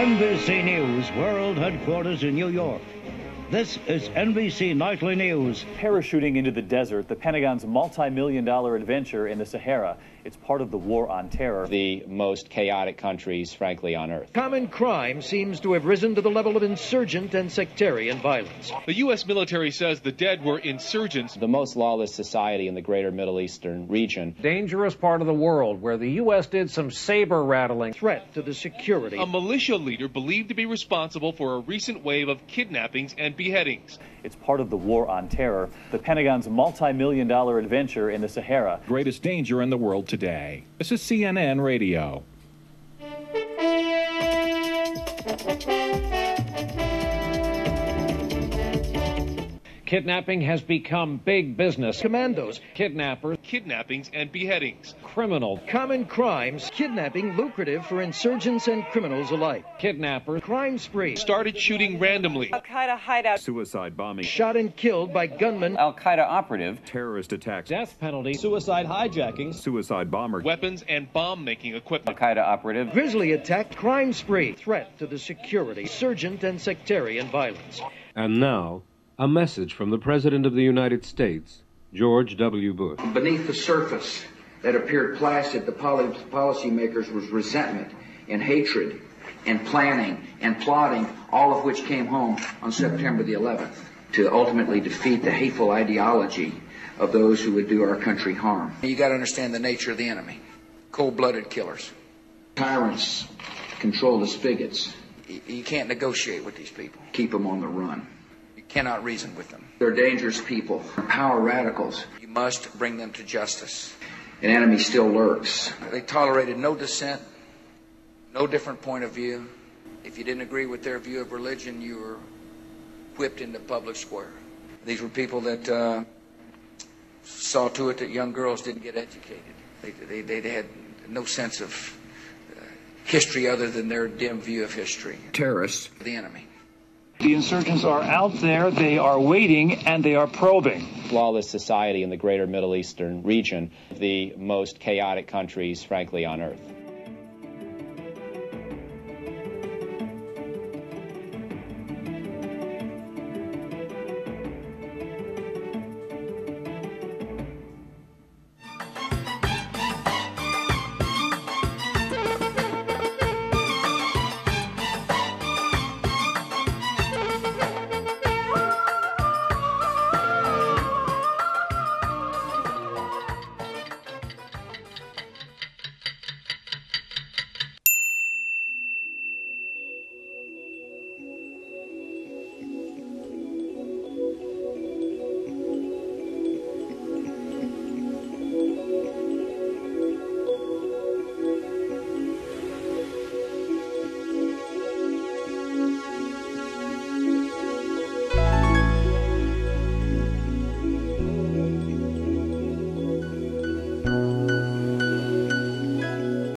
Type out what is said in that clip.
NBC News World Headquarters in New York. This is NBC Nightly News. Parachuting into the desert, the Pentagon's multi-million-dollar adventure in the Sahara. It's part of the war on terror. The most chaotic countries, frankly, on Earth. Common crime seems to have risen to the level of insurgent and sectarian violence. The U.S. military says the dead were insurgents. The most lawless society in the greater Middle Eastern region. Dangerous part of the world where the U.S. did some saber rattling. Threat to the security. A militia leader believed to be responsible for a recent wave of kidnappings and beheadings. It's part of the war on terror. The Pentagon's multi-million-dollar adventure in the Sahara. Greatest danger in the world today. This is CNN Radio. Kidnapping has become big business. Commandos. Kidnappers. Kidnappings and beheadings. Criminal. Common crimes. Kidnapping lucrative for insurgents and criminals alike. Kidnappers. Crime spree. Started shooting randomly. Al-Qaeda hideout. Suicide bombing. Shot and killed by gunmen. Al-Qaeda operative. Terrorist attacks. Death penalty. Suicide hijacking. Suicide bomber. Weapons and bomb-making equipment. Al-Qaeda operative. Grisly attack. Crime spree. Threat to the security. Insurgent and sectarian violence. And now, a message from the President of the United States, George W. Bush. Beneath the surface that appeared placid, the policymakers was resentment and hatred and planning and plotting, all of which came home on September the 11th to ultimately defeat the hateful ideology of those who would do our country harm. You got to understand the nature of the enemy. Cold-blooded killers. Tyrants control the spigots. You can't negotiate with these people. Keep them on the run. Cannot reason with them. They're dangerous people, power radicals. You must bring them to justice. An enemy still lurks. They tolerated no dissent, no different point of view. If you didn't agree with their view of religion, you were whipped into public square. These were people that saw to it that young girls didn't get educated. They had no sense of history other than their dim view of history. Terrorists. The enemy. The insurgents are out there, they are waiting, and they are probing. Lawless society in the greater Middle Eastern region. The most chaotic countries, frankly, on Earth.